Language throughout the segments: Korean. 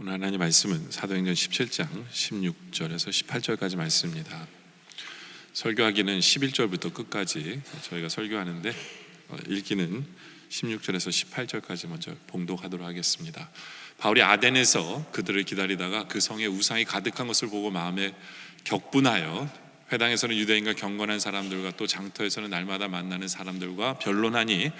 오늘 하나님 말씀은 사도행전 17장 16절에서 18절까지 말씀입니다. 설교하기는 11절부터 끝까지 저희가 설교하는데 읽기는 16절에서 18절까지 먼저 봉독하도록 하겠습니다. 바울이 아덴에서 그들을 기다리다가 그 성에 우상이 가득한 것을 보고 마음에 격분하여 회당에서는 유대인과 경건한 사람들과 또 장터에서는 날마다 만나는 사람들과 변론하니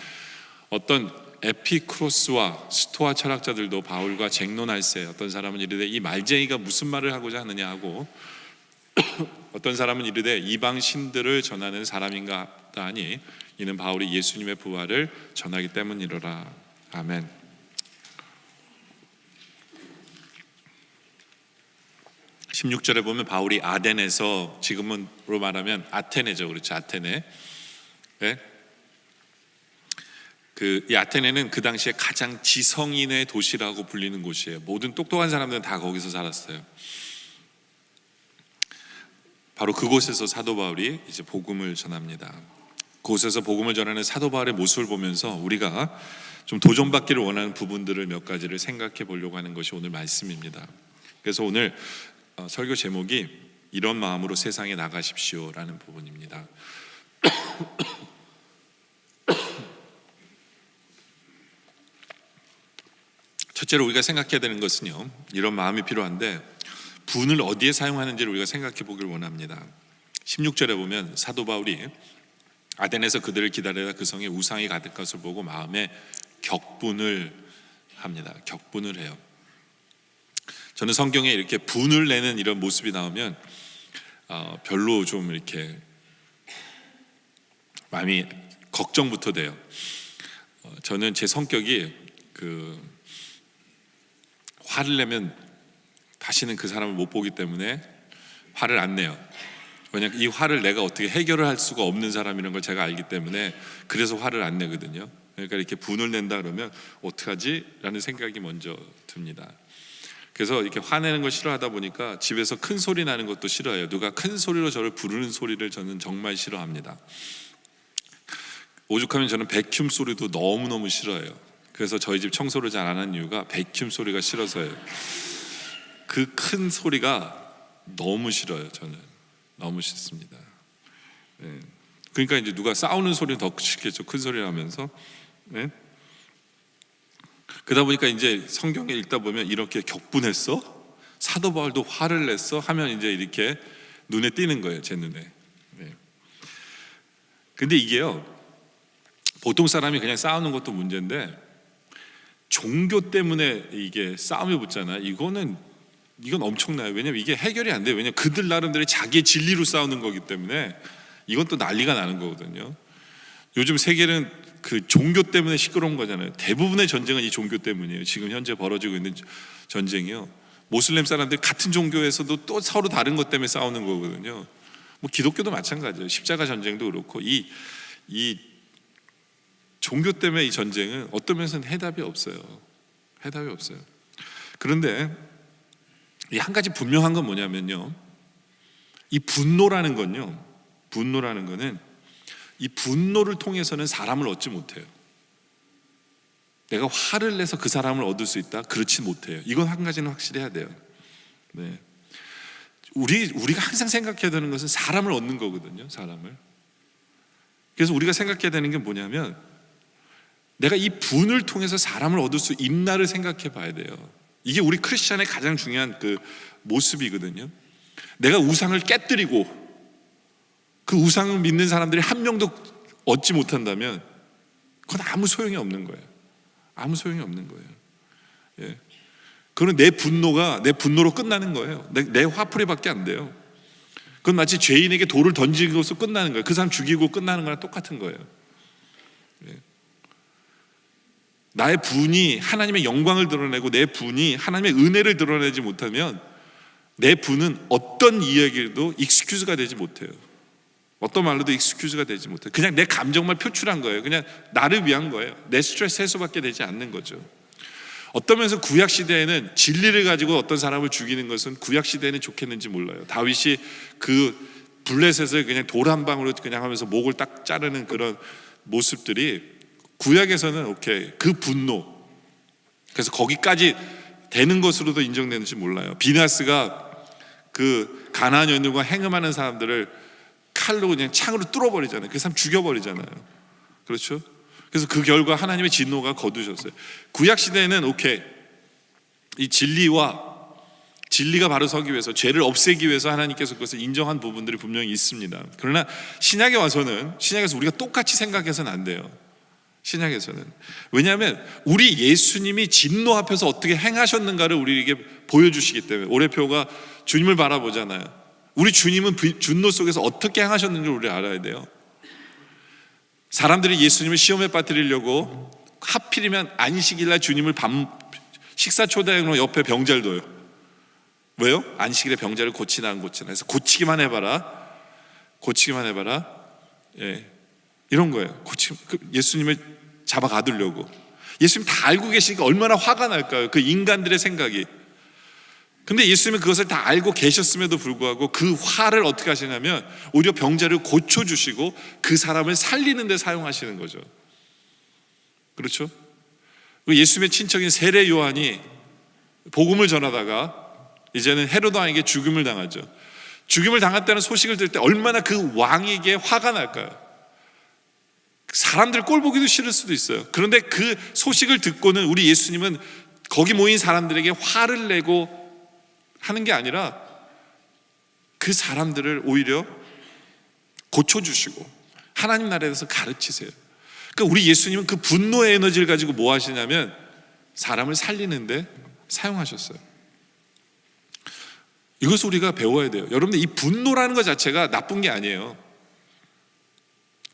어떤 에피크로스와 스토아 철학자들도 바울과 쟁론할세 어떤 사람은 이르되 이 말쟁이가 무슨 말을 하고자 하느냐 하고 어떤 사람은 이르되 이방 신들을 전하는 사람인가 하니 이는 바울이 예수님의 부활을 전하기 때문이로라. 아멘. (16) 절에 보면 바울이 아덴에서, 지금으로 말하면 아테네죠, 그렇죠? 아테네. 네? 이 아테네는 그 당시에 가장 지성인의 도시라고 불리는 곳이에요. 모든 똑똑한 사람들은 다 거기서 살았어요. 바로 그곳에서 사도 바울이 이제 복음을 전합니다. 그곳에서 복음을 전하는 사도 바울의 모습을 보면서 우리가 좀 도전받기를 원하는 부분들을 몇 가지를 생각해 보려고 하는 것이 오늘 말씀입니다. 그래서 오늘 설교 제목이 이런 마음으로 세상에 나가십시오라는 부분입니다. 첫째로 우리가 생각해야 되는 것은요, 이런 마음이 필요한데 분을 어디에 사용하는지를 우리가 생각해 보길 원합니다. 16절에 보면 사도 바울이 아덴에서 그들을 기다리다 그 성에 우상이 가득한 것을 보고 마음에 격분을 합니다. 격분을 해요. 저는 성경에 이렇게 분을 내는 이런 모습이 나오면 별로 좀 이렇게 마음이 걱정부터 돼요. 저는 제 성격이 화를 내면 다시는 그 사람을 못 보기 때문에 화를 안 내요. 왜냐하면 이 화를 내가 어떻게 해결을 할 수가 없는 사람이라는 걸 제가 알기 때문에 그래서 화를 안 내거든요. 그러니까 이렇게 분을 낸다 그러면 어떡하지? 라는 생각이 먼저 듭니다. 그래서 이렇게 화내는 걸 싫어하다 보니까 집에서 큰 소리 나는 것도 싫어해요. 누가 큰 소리로 저를 부르는 소리를 저는 정말 싫어합니다. 오죽하면 저는 백큐 소리도 너무너무 싫어해요. 그래서 저희 집 청소를 잘 안 하는 이유가 백큐 소리가 싫어서예요. 그 큰 소리가 너무 싫어요. 저는 너무 싫습니다. 네. 그러니까 이제 누가 싸우는 소리는 더 싫겠죠. 큰 소리 나면서. 네? 그러다 보니까 이제 성경에 읽다 보면 이렇게 격분했어? 사도 바울도 화를 냈어? 하면 이제 이렇게 눈에 띄는 거예요. 제 눈에. 네. 근데 이게요, 보통 사람이 그냥 싸우는 것도 문제인데 종교 때문에 이게 싸움이 붙잖아요. 이건 엄청나요. 왜냐면 이게 해결이 안 돼요. 왜냐면 그들 나름대로 자기의 진리로 싸우는 거기 때문에 이건 또 난리가 나는 거거든요. 요즘 세계는 그 종교 때문에 시끄러운 거잖아요. 대부분의 전쟁은 이 종교 때문이에요. 지금 현재 벌어지고 있는 전쟁이요, 모슬렘 사람들 같은 종교에서도 또 서로 다른 것 때문에 싸우는 거거든요. 뭐 기독교도 마찬가지예요. 십자가 전쟁도 그렇고 이 종교 때문에 이 전쟁은 어떤 면에서는 해답이 없어요. 해답이 없어요. 그런데 이 한 가지 분명한 건 뭐냐면요, 이 분노라는 거는 이 분노를 통해서는 사람을 얻지 못해요. 내가 화를 내서 그 사람을 얻을 수 있다? 그렇지 못해요. 이건 한 가지는 확실해야 돼요. 네. 우리가 항상 생각해야 되는 것은 사람을 얻는 거거든요. 사람을. 그래서 우리가 생각해야 되는 게 뭐냐면 내가 이 분을 통해서 사람을 얻을 수 있나를 생각해 봐야 돼요. 이게 우리 크리스찬의 가장 중요한 그 모습이거든요. 내가 우상을 깨뜨리고 그 우상을 믿는 사람들이 한 명도 얻지 못한다면 그건 아무 소용이 없는 거예요. 아무 소용이 없는 거예요. 예. 그건 내 분노로 끝나는 거예요. 내 화풀이밖에 안 돼요. 그건 마치 죄인에게 돌을 던지고서 끝나는 거예요. 그 사람 죽이고 끝나는 거랑 똑같은 거예요. 예. 나의 분이 하나님의 영광을 드러내고 내 분이 하나님의 은혜를 드러내지 못하면 내 분은 어떤 이야기도 익스큐즈가 되지 못해요. 어떤 말로도 익스큐즈가 되지 못해요. 그냥 내 감정만 표출한 거예요. 그냥 나를 위한 거예요. 내 스트레스 해소밖에 되지 않는 거죠. 어떤 면에서 구약시대에는 진리를 가지고 어떤 사람을 죽이는 것은 구약시대에는 좋겠는지 몰라요. 다윗이 그 블레셋을 그냥 돌 한 방으로 그냥 하면서 목을 딱 자르는 그런 모습들이 구약에서는 오케이, 그 분노, 그래서 거기까지 되는 것으로도 인정되는지 몰라요. 비나스가 그 가나안 여인들과 행음하는 사람들을 칼로 그냥 창으로 뚫어버리잖아요. 그 사람 죽여버리잖아요. 그렇죠? 그래서 그 결과 하나님의 진노가 거두셨어요. 구약 시대에는 오케이, 이 진리가 바로 서기 위해서, 죄를 없애기 위해서 하나님께서 그것을 인정한 부분들이 분명히 있습니다. 그러나 신약에 와서는 우리가 똑같이 생각해서는 안 돼요. 신약에서는. 왜냐하면 우리 예수님이 진노 앞에서 어떻게 행하셨는가를 우리에게 보여주시기 때문에. 올해표가 주님을 바라보잖아요. 우리 주님은 진노 속에서 어떻게 행하셨는지 우리 알아야 돼요. 사람들이 예수님을 시험에 빠뜨리려고 하필이면 안식일날 주님을 식사 초대형으로 옆에 병자를 둬요. 왜요? 안식일에 병자를 고치나 안 고치나 해서 고치기만 해봐라. 예, 이런 거예요. 예수님을 잡아 가두려고. 예수님 다 알고 계시니까 얼마나 화가 날까요? 그 인간들의 생각이. 근데 예수님은 그것을 다 알고 계셨음에도 불구하고 그 화를 어떻게 하시냐면 오히려 병자를 고쳐주시고 그 사람을 살리는 데 사용하시는 거죠. 그렇죠? 예수님의 친척인 세례 요한이 복음을 전하다가 이제는 헤로드 왕에게 죽임을 당하죠. 죽임을 당했다는 소식을 들을 때 얼마나 그 왕에게 화가 날까요? 사람들 꼴 보기도 싫을 수도 있어요. 그런데 그 소식을 듣고는 우리 예수님은 거기 모인 사람들에게 화를 내고 하는 게 아니라 그 사람들을 오히려 고쳐주시고 하나님 나라에 대해서 가르치세요. 그러니까 우리 예수님은 그 분노의 에너지를 가지고 뭐 하시냐면 사람을 살리는데 사용하셨어요. 이것을 우리가 배워야 돼요. 여러분들, 이 분노라는 것 자체가 나쁜 게 아니에요.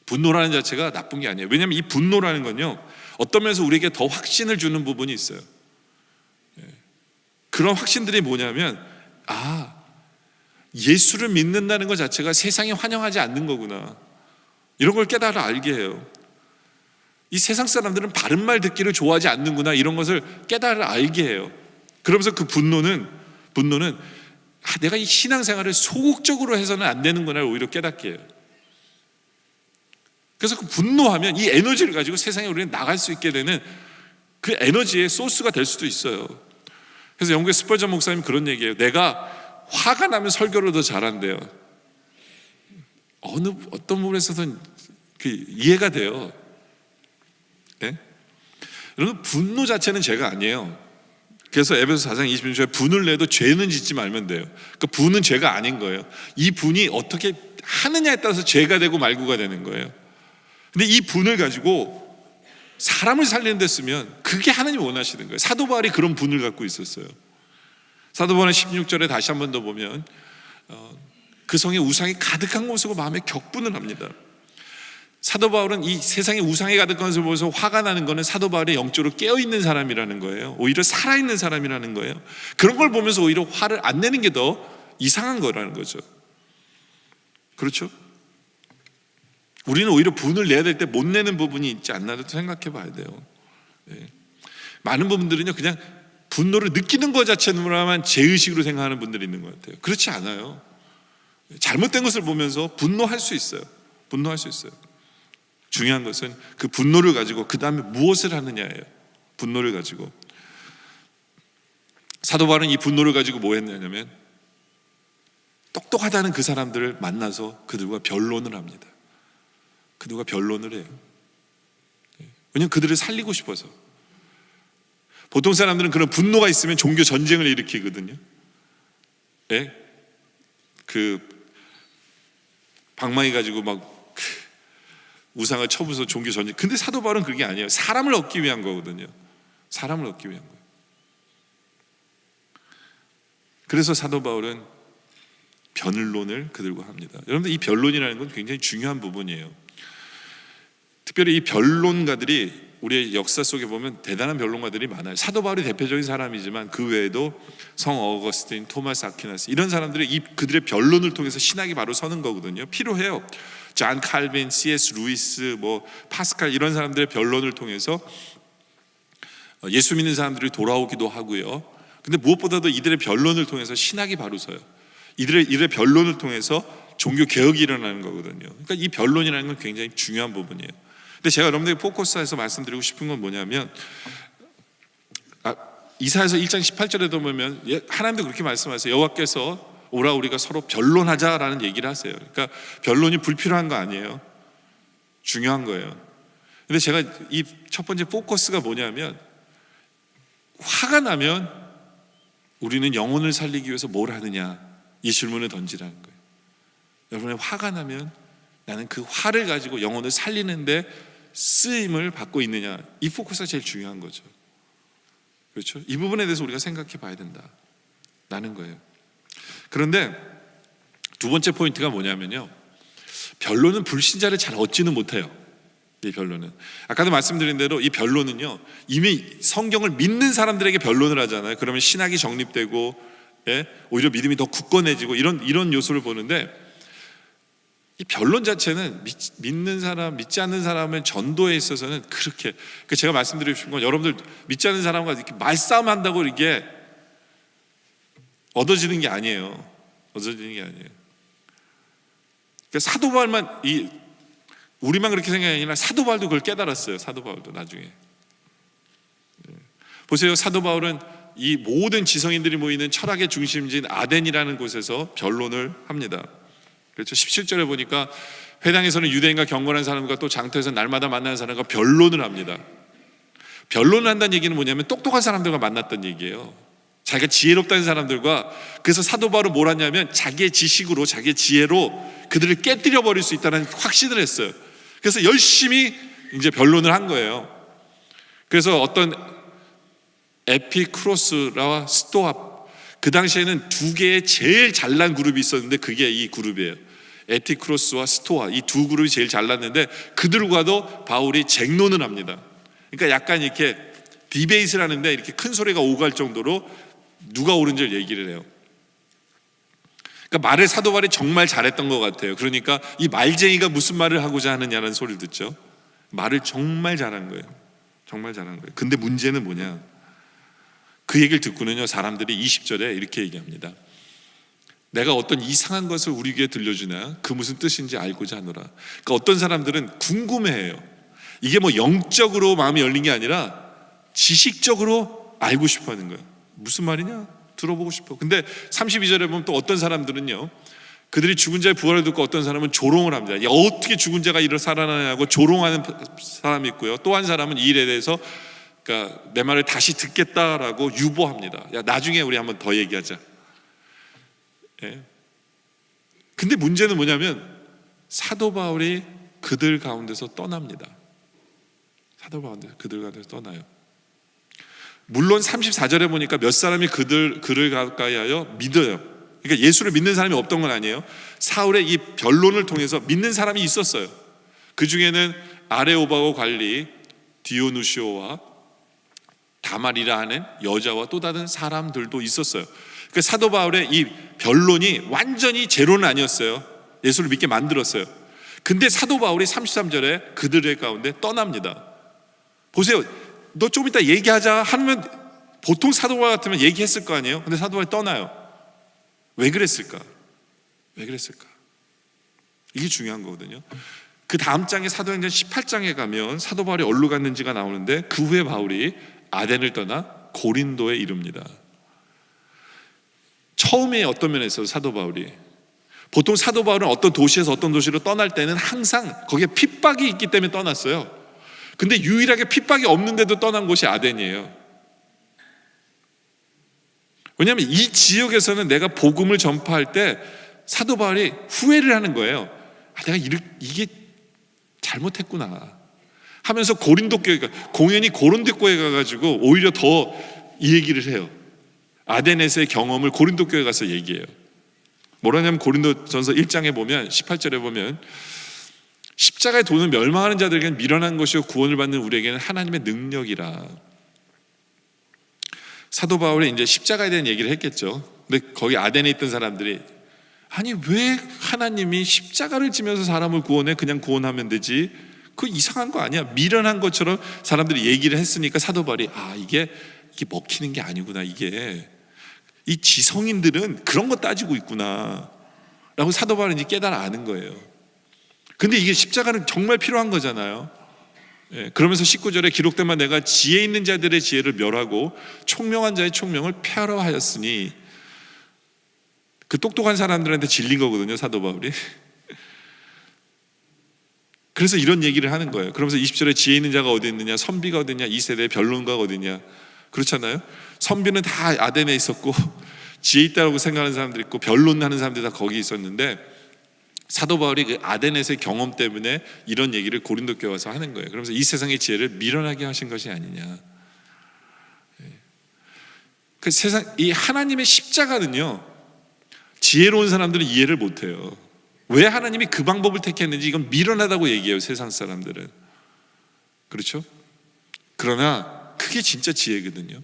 분노라는 자체가 나쁜 게 아니에요. 왜냐하면 이 분노라는 건요, 어떤 면에서 우리에게 더 확신을 주는 부분이 있어요. 그런 확신들이 뭐냐면, 예수를 믿는다는 것 자체가 세상이 환영하지 않는 거구나, 이런 걸 깨달아 알게 해요. 이 세상 사람들은 바른 말 듣기를 좋아하지 않는구나, 이런 것을 깨달아 알게 해요. 그러면서 그 분노는 내가 이 신앙생활을 소극적으로 해서는 안 되는구나를 오히려 깨닫게 해요. 그래서 그 분노하면 이 에너지를 가지고 세상에 우리는 나갈 수 있게 되는 그 에너지의 소스가 될 수도 있어요. 그래서 영국의 스펄전 목사님 그런 얘기예요. 내가 화가 나면 설교를 더 잘한대요. 어떤 부분에서는 그 이해가 돼요. 네? 여러분, 분노 자체는 죄가 아니에요. 그래서 에베소 4장 26절에 분을 내도 죄는 짓지 말면 돼요. 그러니까 분은 죄가 아닌 거예요. 이 분이 어떻게 하느냐에 따라서 죄가 되고 말고가 되는 거예요. 근데 이 분을 가지고 사람을 살리는 데 쓰면 그게 하나님이 원하시는 거예요. 사도 바울이 그런 분을 갖고 있었어요. 사도 바울은 16절에 다시 한 번 더 보면 그 성에 우상이 가득한 것을 보고 마음에 격분을 합니다. 사도 바울은 이 세상에 우상이 가득한 것을 보면서 화가 나는 것은 사도 바울의 영적으로 깨어있는 사람이라는 거예요. 오히려 살아있는 사람이라는 거예요. 그런 걸 보면서 오히려 화를 안 내는 게 더 이상한 거라는 거죠. 그렇죠? 우리는 오히려 분을 내야 될 때 못 내는 부분이 있지 않나도 생각해 봐야 돼요. 네. 많은 분들은요, 그냥 분노를 느끼는 것 자체로만 죄의식으로 생각하는 분들이 있는 것 같아요. 그렇지 않아요. 잘못된 것을 보면서 분노할 수 있어요. 중요한 것은 그 분노를 가지고 그 다음에 무엇을 하느냐예요. 분노를 가지고 사도 바울은 이 분노를 가지고 뭐 했냐면 똑똑하다는 그 사람들을 만나서 그들과 변론을 합니다. 그들과 변론을 해요. 왜냐하면 그들을 살리고 싶어서. 보통 사람들은 그런 분노가 있으면 종교 전쟁을 일으키거든요. 네? 그 방망이 가지고 막 우상을 쳐부숴서 종교 전쟁. 근데 사도 바울은 그게 아니에요. 사람을 얻기 위한 거거든요. 사람을 얻기 위한 거예요. 그래서 사도 바울은 변론을 그들과 합니다. 여러분들, 이 변론이라는 건 굉장히 중요한 부분이에요. 특별히 이 변론가들이 우리의 역사 속에 보면 대단한 변론가들이 많아요. 사도 바울이 대표적인 사람이지만 그 외에도 성 어거스틴, 토마스 아퀴나스, 이런 사람들이 그들의 변론을 통해서 신학이 바로 서는 거거든요. 필요해요. 존 칼빈, C.S. 루이스, 파스칼, 이런 사람들의 변론을 통해서 예수 믿는 사람들이 돌아오기도 하고요. 근데 무엇보다도 이들의 변론을 통해서 신학이 바로 서요. 이들의 변론을 통해서 종교 개혁이 일어나는 거거든요. 그러니까 이 변론이라는 건 굉장히 중요한 부분이에요. 근데 제가 여러분들에게 포커스해서 말씀드리고 싶은 건 뭐냐면, 이사야서 1장 18절에도 보면 하나님도 그렇게 말씀하세요. 여호와께서 오라 우리가 서로 변론하자라는 얘기를 하세요. 그러니까 변론이 불필요한 거 아니에요. 중요한 거예요. 근데 제가 이 첫 번째 포커스가 뭐냐면, 화가 나면 우리는 영혼을 살리기 위해서 뭘 하느냐, 이 질문을 던지라는 거예요. 여러분의 화가 나면 나는 그 화를 가지고 영혼을 살리는데 쓰임을 받고 있느냐, 이 포커스가 제일 중요한 거죠. 그렇죠? 이 부분에 대해서 우리가 생각해 봐야 된다라는 거예요. 그런데 두 번째 포인트가 뭐냐면요, 변론은 불신자를 잘 얻지는 못해요. 이 변론은, 아까도 말씀드린 대로 이 변론은요, 이미 성경을 믿는 사람들에게 변론을 하잖아요. 그러면 신학이 정립되고, 오히려 믿음이 더 굳건해지고 이런 요소를 보는데, 이 변론 자체는 믿는 사람, 믿지 않는 사람의 전도에 있어서는 그렇게, 제가 말씀드리고 싶은 건, 여러분들 믿지 않는 사람과 이렇게 말싸움 한다고 이게 얻어지는 게 아니에요. 얻어지는 게 아니에요. 그러니까 사도 바울만, 우리만 그렇게 생각이 아니라 사도 바울도 그걸 깨달았어요. 사도 바울도 나중에. 보세요. 사도 바울은 이 모든 지성인들이 모이는 철학의 중심지인 아덴이라는 곳에서 변론을 합니다. 그렇죠. 17절에 보니까 회당에서는 유대인과 경건한 사람과 또 장터에서 날마다 만나는 사람과 변론을 합니다. 변론을 한다는 얘기는 뭐냐면 똑똑한 사람들과 만났던 얘기예요. 자기가 지혜롭다는 사람들과. 그래서 사도 바울은 뭘 하냐면 자기의 지식으로, 자기의 지혜로 그들을 깨뜨려 버릴 수 있다는 확신을 했어요. 그래서 열심히 이제 변론을 한 거예요. 그래서 어떤 에피쿠로스와 스토아, 그 당시에는 두 개의 제일 잘난 그룹이 있었는데 그게 이 그룹이에요. 에피쿠로스와 스토아, 이 두 그룹이 제일 잘났는데 그들과도 바울이 쟁론을 합니다. 그러니까 약간 이렇게 디베이트를 하는데 이렇게 큰 소리가 오갈 정도로 누가 옳은지를 얘기를 해요. 그러니까 말을 사도 바울이 정말 잘했던 것 같아요. 그러니까 이 말쟁이가 무슨 말을 하고자 하느냐는 소리를 듣죠. 말을 정말 잘한 거예요. 정말 잘한 거예요. 근데 문제는 뭐냐, 그 얘기를 듣고는요, 사람들이 20절에 이렇게 얘기합니다. 내가 어떤 이상한 것을 우리 귀에 들려주나 그 무슨 뜻인지 알고자 하노라. 그러니까 어떤 사람들은 궁금해해요. 이게 뭐 영적으로 마음이 열린 게 아니라 지식적으로 알고 싶어 하는 거예요. 무슨 말이냐? 들어보고 싶어. 근데 32절에 보면 또 어떤 사람들은요, 그들이 죽은 자의 부활을 듣고 어떤 사람은 조롱을 합니다. 야, 어떻게 죽은 자가 일어 살아나냐고 조롱하는 사람이 있고요. 또 한 사람은 이 일에 대해서, 그러니까 내 말을 다시 듣겠다라고 유보합니다. 야, 나중에 우리 한번 더 얘기하자. 예. 근데 문제는 뭐냐면 사도 바울이 그들 가운데서 떠납니다. 사도 바울이 그들 가운데서 떠나요. 물론 34절에 보니까 몇 사람이 그를 가까이하여 믿어요. 그러니까 예수를 믿는 사람이 없던 건 아니에요. 사울의 이 변론을 통해서 믿는 사람이 있었어요. 그 중에는 아레오바고 관리 디오누시오와 다말이라 하는 여자와 또 다른 사람들도 있었어요. 그러니까 사도 바울의 이 변론이 완전히 제로는 아니었어요. 예수를 믿게 만들었어요. 근데 사도 바울이 33절에 그들의 가운데 떠납니다. 보세요. 너 좀 이따 얘기하자 하면 보통 사도 바울 같으면 얘기했을 거 아니에요. 근데 사도 바울이 떠나요. 왜 그랬을까? 왜 그랬을까? 이게 중요한 거거든요. 그 다음 장에 사도행전 18장에 가면 사도 바울이 어디로 갔는지가 나오는데, 그 후에 바울이 아덴을 떠나 고린도에 이릅니다. 처음에 어떤 면에서 사도 바울이, 보통 사도 바울은 어떤 도시에서 어떤 도시로 떠날 때는 항상 거기에 핍박이 있기 때문에 떠났어요. 근데 유일하게 핍박이 없는데도 떠난 곳이 아덴이에요. 왜냐하면 이 지역에서는 내가 복음을 전파할 때 사도 바울이 후회를 하는 거예요. 내가 이게 잘못했구나 하면서 고린도 교회가, 공연히 고린도 교회 가가지고 오히려 더 이 얘기를 해요. 아덴에서의 경험을 고린도 교회 가서 얘기해요. 뭐라냐면 고린도전서 1장에 보면 18절에 보면, 십자가의 도는 멸망하는 자들에게는 미련한 것이요 구원을 받는 우리에게는 하나님의 능력이라. 사도 바울이 이제 십자가에 대한 얘기를 했겠죠. 근데 거기 아덴에 있던 사람들이, 아니 왜 하나님이 십자가를 지면서 사람을 구원해? 그냥 구원하면 되지. 그거 이상한 거 아니야? 미련한 것처럼 사람들이 얘기를 했으니까 사도 바울이, 이게 먹히는 게 아니구나. 이게 이 지성인들은 그런 거 따지고 있구나 라고 사도 바울이 이제 깨달아 아는 거예요. 근데 이게 십자가는 정말 필요한 거잖아요. 그러면서 19절에 기록된 바 내가 지혜 있는 자들의 지혜를 멸하고 총명한 자의 총명을 폐하려 하였으니, 그 똑똑한 사람들한테 질린 거거든요, 사도 바울이. 그래서 이런 얘기를 하는 거예요. 그러면서 20절에 지혜 있는 자가 어디 있느냐, 선비가 어디 있냐, 이 세대의 변론가가 어디 있냐. 그렇잖아요. 선비는 다 아덴에 있었고 지혜 있다고 생각하는 사람들이 있고 변론하는 사람들이 다 거기 있었는데, 사도 바울이 그 아덴에서의 경험 때문에 이런 얘기를 고린도 교회 와서 하는 거예요. 그러면서 이 세상의 지혜를 미련하게 하신 것이 아니냐. 그 세상, 이 하나님의 십자가는요, 지혜로운 사람들은 이해를 못해요. 왜 하나님이 그 방법을 택했는지 이건 미련하다고 얘기해요, 세상 사람들은. 그렇죠? 그러나 그게 진짜 지혜거든요.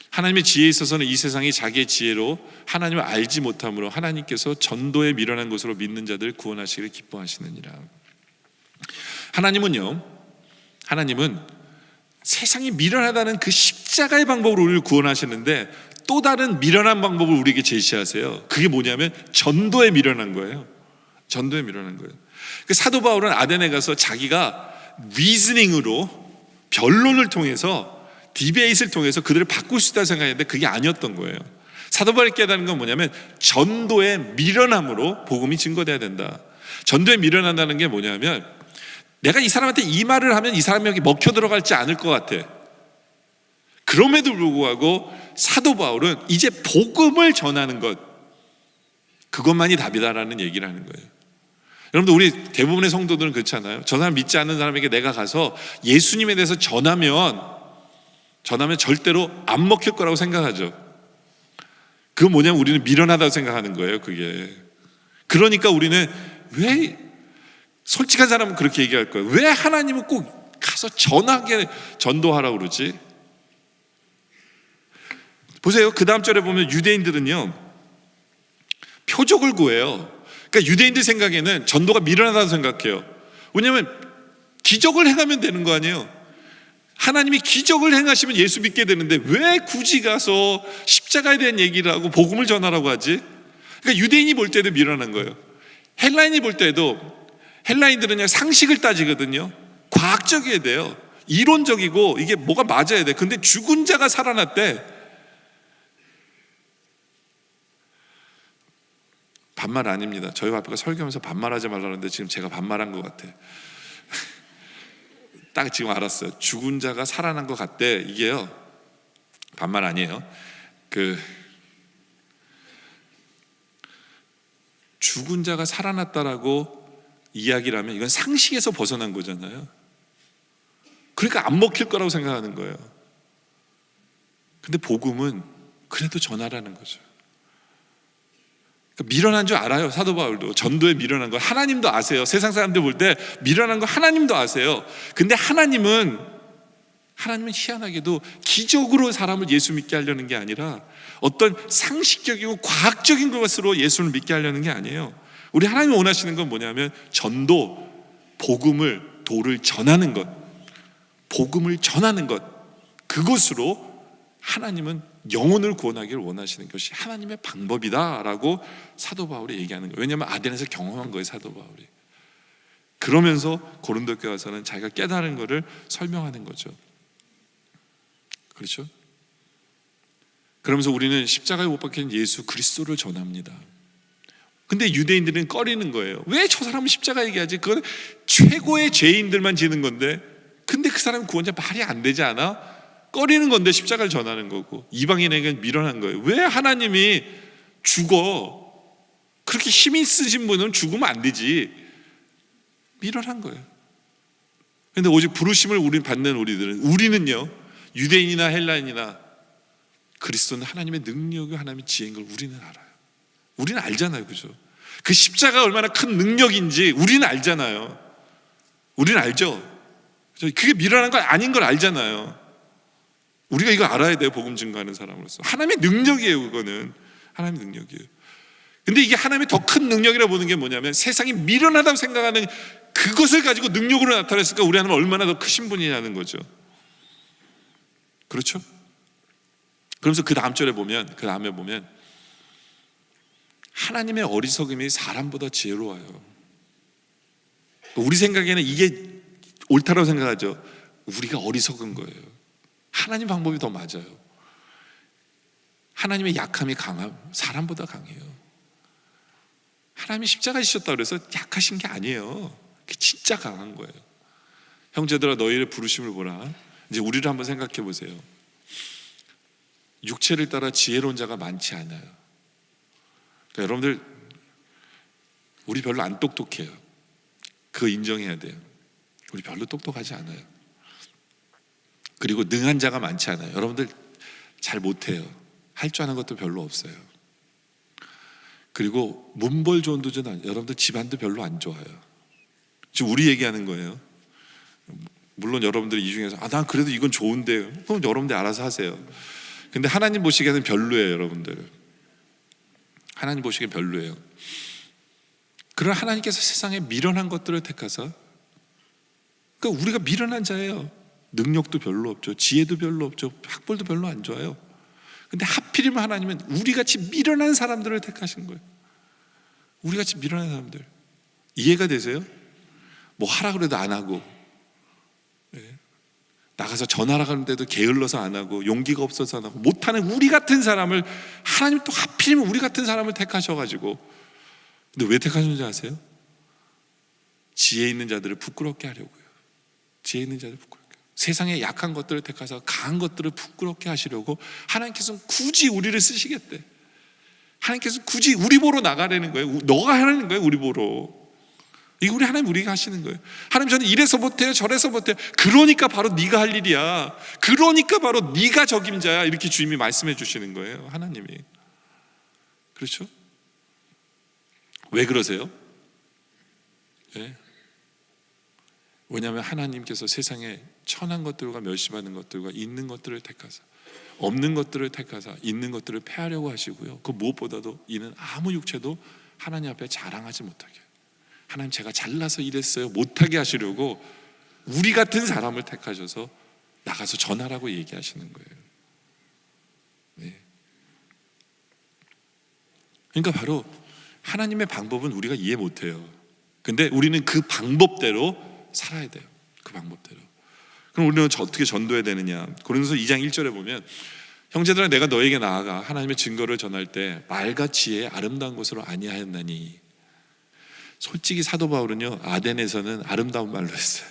하나님의 지혜에 있어서는 이 세상이 자기의 지혜로 하나님을 알지 못함으로 하나님께서 전도에 미련한 것으로 믿는 자들을 구원하시기를 기뻐하시느니라. 하나님은 세상이 미련하다는 그 십자가의 방법으로 우리를 구원하시는데 또 다른 미련한 방법을 우리에게 제시하세요. 그게 뭐냐면 전도에 미련한 거예요. 전도에 미련한 거예요. 그 사도 바울은 아덴에 가서 자기가 리즈닝으로, 변론을 통해서, 디베이트를 통해서 그들을 바꿀 수 있다고 생각했는데 그게 아니었던 거예요. 사도 바울이 깨닫는 건 뭐냐면 전도의 미련함으로 복음이 증거돼야 된다. 전도에 미련한다는 게 뭐냐면 내가 이 사람한테 이 말을 하면 이 사람이 여기 먹혀 들어갈지 않을 것 같아. 그럼에도 불구하고 사도 바울은 이제 복음을 전하는 것, 그것만이 답이다라는 얘기를 하는 거예요. 여러분들, 우리 대부분의 성도들은 그렇잖아요. 저 사람 믿지 않는 사람에게 내가 가서 예수님에 대해서 전하면 절대로 안 먹힐 거라고 생각하죠. 그건 뭐냐면 우리는 미련하다고 생각하는 거예요, 그게. 그러니까 우리는 왜, 솔직한 사람은 그렇게 얘기할 거예요. 왜 하나님은 꼭 가서 전도하라고 그러지? 보세요. 그 다음 절에 보면 유대인들은요, 표적을 구해요. 그러니까 유대인들 생각에는 전도가 미련하다고 생각해요. 왜냐하면 기적을 행하면 되는 거 아니에요. 하나님이 기적을 행하시면 예수 믿게 되는데 왜 굳이 가서 십자가에 대한 얘기를 하고 복음을 전하라고 하지? 그러니까 유대인이 볼 때도 미련한 거예요. 헬라인이 볼 때도, 헬라인들은 그냥 상식을 따지거든요. 과학적이어야 돼요. 이론적이고 이게 뭐가 맞아야 돼. 근데 죽은 자가 살아났대. 반말 아닙니다. 저희 아빠가 설교하면서 반말하지 말라는데 지금 제가 반말한 것 같아. 딱 지금 알았어요. 죽은 자가 살아난 것 같대. 이게요, 반말 아니에요. 죽은 자가 살아났다라고 이야기를 하면 이건 상식에서 벗어난 거잖아요. 그러니까 안 먹힐 거라고 생각하는 거예요. 근데 복음은 그래도 전하라는 거죠. 그러니까 미련한 줄 알아요. 사도 바울도 전도에 미련한 거 하나님도 아세요. 세상 사람들 볼 때 미련한 거 하나님도 아세요. 근데 하나님은 희한하게도 기적으로 사람을 예수 믿게 하려는 게 아니라 어떤 상식적이고 과학적인 것으로 예수를 믿게 하려는 게 아니에요. 우리 하나님이 원하시는 건 뭐냐면 전도, 복음을, 도를 전하는 것, 복음을 전하는 것, 그것으로 하나님은 영혼을 구원하기를 원하시는 것이 하나님의 방법이다라고 사도 바울이 얘기하는 거예요. 왜냐하면 아덴에서 경험한 거예요, 사도 바울이. 그러면서 고린도 교회 와서는 자기가 깨달은 것을 설명하는 거죠. 그렇죠? 그러면서 우리는 십자가에 못 박힌 예수 그리스도를 전합니다. 근데 유대인들은 꺼리는 거예요. 왜 저 사람은 십자가 얘기하지? 그건 최고의 죄인들만 지는 건데, 근데 그 사람은 구원자 말이 안 되지 않아? 꺼리는 건데 십자가를 전하는 거고, 이방인에게는 미련한 거예요. 왜 하나님이 죽어? 그렇게 힘이 있으신 분은 죽으면 안 되지. 미련한 거예요. 근데 오직 부르심을 받는 우리는요, 유대인이나 헬라인이나 그리스도는 하나님의 능력이, 하나님의 지혜인 걸 우리는 알아요. 우리는 알잖아요, 그죠? 그 십자가가 얼마나 큰 능력인지 우리는 알잖아요. 우리는 알죠. 그게 미련한 건 아닌 걸 알잖아요. 우리가 이거 알아야 돼요, 복음 증거하는 사람으로서. 하나님의 능력이에요, 그거는. 하나님의 능력이에요. 근데 이게 하나님의 더 큰 능력이라고 보는 게 뭐냐면, 세상이 미련하다고 생각하는 그것을 가지고 능력으로 나타냈으니까 우리 하나님은 얼마나 더 크신 분이냐는 거죠. 그렇죠? 그러면서 그 다음에 보면 하나님의 어리석음이 사람보다 지혜로워요. 우리 생각에는 이게 옳다고 생각하죠. 우리가 어리석은 거예요. 하나님 방법이 더 맞아요. 하나님의 약함이 사람보다 강해요. 하나님이 십자가 지셨다고 그래서 약하신 게 아니에요. 그게 진짜 강한 거예요. 형제들아 너희의 부르심을 보라. 이제 우리를 한번 생각해 보세요. 육체를 따라 지혜로운 자가 많지 않아요. 그러니까 여러분들 우리 별로 안 똑똑해요. 그거 인정해야 돼요. 우리 별로 똑똑하지 않아요. 그리고 능한 자가 많지 않아요. 여러분들 잘 못해요. 할 줄 아는 것도 별로 없어요. 그리고 문벌 좋은도 여러분들 집안도 별로 안 좋아요. 지금 우리 얘기하는 거예요. 물론 여러분들이 이 중에서 난 그래도 이건 좋은데요. 그럼 여러분들 알아서 하세요. 근데 하나님 보시기에는 별로예요, 여러분들. 하나님 보시기엔 별로예요. 그러나 하나님께서 세상에 미련한 것들을 택하사, 그러니까 우리가 미련한 자예요. 능력도 별로 없죠. 지혜도 별로 없죠. 학벌도 별로 안 좋아요. 근데 하필이면 하나님은 우리같이 미련한 사람들을 택하신 거예요. 우리같이 미련한 사람들. 이해가 되세요? 뭐 하라 그래도 안 하고, 나가서 전화라 하는데도 게을러서 안 하고, 용기가 없어서 안 하고, 못하는 우리 같은 사람을 하나님 또 하필이면 우리 같은 사람을 택하셔가지고, 근데 왜 택하셨는지 아세요? 지혜 있는 자들을 부끄럽게 하려고요. 지혜 있는 자들을 부끄럽게. 세상에 약한 것들을 택하셔서 강한 것들을 부끄럽게 하시려고 하나님께서는 굳이 우리를 쓰시겠대. 하나님께서 굳이 우리 보러 나가라는 거예요. 너가 하라는 거예요, 우리 보러. 이거 우리 하나님 우리가 하시는 거예요. 하나님 저는 이래서 못해요, 저래서 못해요. 그러니까 바로 네가 할 일이야. 그러니까 바로 네가 적임자야. 이렇게 주님이 말씀해 주시는 거예요, 하나님이. 그렇죠? 왜 그러세요? 네. 왜냐하면 하나님께서 세상에 천한 것들과 멸시받는 것들과 있는 것들을 택하사, 없는 것들을 택하사 있는 것들을 패하려고 하시고요. 그 무엇보다도 이는 아무 육체도 하나님 앞에 자랑하지 못하게, 하나님 제가 잘나서 이랬어요 못하게 하시려고 우리 같은 사람을 택하셔서 나가서 전하라고 얘기하시는 거예요. 네. 그러니까 바로 하나님의 방법은 우리가 이해 못해요. 근데 우리는 그 방법대로 살아야 돼요. 그 방법대로. 그럼 우리는 어떻게 전도해야 되느냐? 고린도서 2장 1절에 보면, 형제들아 내가 너에게 나아가 하나님의 증거를 전할 때 말과 지혜의 아름다운 것으로 아니하였나니. 솔직히 사도 바울은요, 아덴에서는 아름다운 말로 했어요.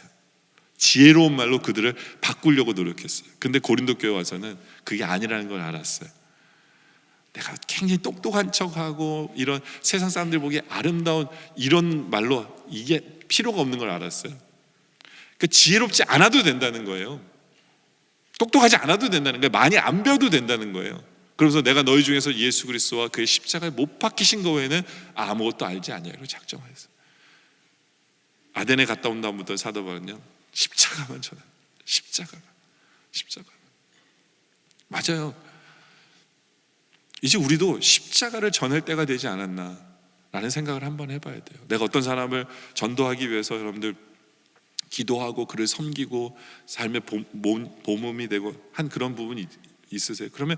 지혜로운 말로 그들을 바꾸려고 노력했어요. 근데 고린도 교회 와서는 그게 아니라는 걸 알았어요. 내가 굉장히 똑똑한 척하고 이런 세상 사람들이 보기에 아름다운 이런 말로 이게 필요가 없는 걸 알았어요. 그 지혜롭지 않아도 된다는 거예요. 똑똑하지 않아도 된다는 거예요. 많이 안 배워도 된다는 거예요. 그러면서 내가 너희 중에서 예수 그리스도와 그의 십자가에 못 박히신 거 외에는 아무것도 알지 아니하리로 작정하였어요. 아덴에 갔다 온 다음부터 사도 바울은요, 십자가만 전해. 십자가 맞아요. 이제 우리도 십자가를 전할 때가 되지 않았나 라는 생각을 한번 해봐야 돼요. 내가 어떤 사람을 전도하기 위해서 여러분들 기도하고 그를 섬기고 삶의 보몸이 되고 한 그런 부분이 있으세요? 그러면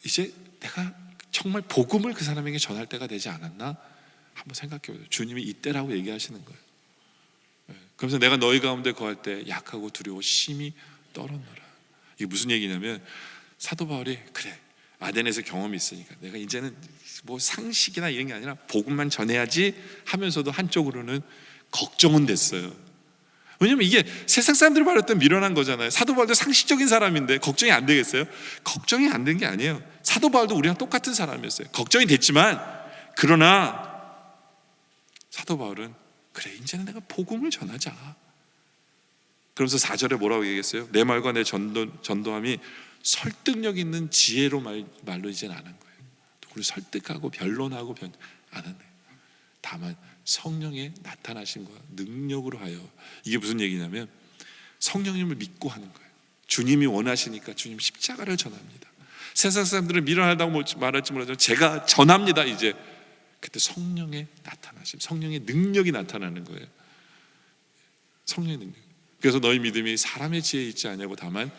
이제 내가 정말 복음을 그 사람에게 전할 때가 되지 않았나 한번 생각해 보세요. 주님이 이때라고 얘기하시는 거예요. 그러면서 내가 너희 가운데 거할 때 약하고 두려워 심히 떨었노라. 이게 무슨 얘기냐면, 사도 바울이 그래 아덴에서 경험이 있으니까 내가 이제는 뭐 상식이나 이런 게 아니라 복음만 전해야지 하면서도 한쪽으로는 걱정은 됐어요. 왜냐면 이게 세상 사람들이 말했던 미련한 거잖아요. 사도 바울도 상식적인 사람인데 걱정이 안 되겠어요? 걱정이 안 된 게 아니에요. 사도 바울도 우리랑 똑같은 사람이었어요. 걱정이 됐지만, 그러나 사도 바울은 그래 이제는 내가 복음을 전하자. 그러면서 4절에 뭐라고 얘기했어요? 내 말과 내 전도함이 설득력 있는 지혜로 말로 이제는 안 한 거예요. 우리 설득하고 변론하고 안 하네. 다만 성령의 나타나신 것과 능력으로 하여. 이게 무슨 얘기냐면 성령님을 믿고 하는 거예요. 주님이 원하시니까 주님 십자가를 전합니다. 세상 사람들은 미련하다고 말할지 몰라도 제가 전합니다. 이제 그때 성령의 나타나심, 성령의 능력이 나타나는 거예요. 성령의 능력. 그래서 너희 믿음이 사람의 지혜에 있지 않냐고 다만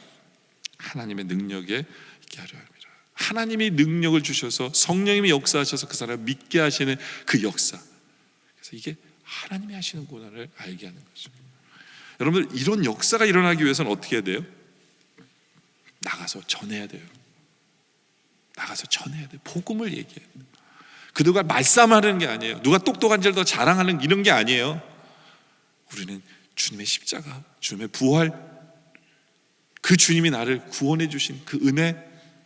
하나님의 능력에 있게 하려 합니다. 하나님이 능력을 주셔서 성령님이 역사하셔서 그 사람을 믿게 하시는 그 역사. 그래서 이게 하나님이 하시는 고난을 알게 하는 거죠. 여러분들, 이런 역사가 일어나기 위해서는 어떻게 해야 돼요? 나가서 전해야 돼요. 나가서 전해야 돼요. 복음을 얘기해야 돼요. 그 누가 말싸움하는 게 아니에요. 누가 똑똑한지를 더 자랑하는 이런 게 아니에요. 우리는 주님의 십자가, 주님의 부활, 그 주님이 나를 구원해 주신 그 은혜,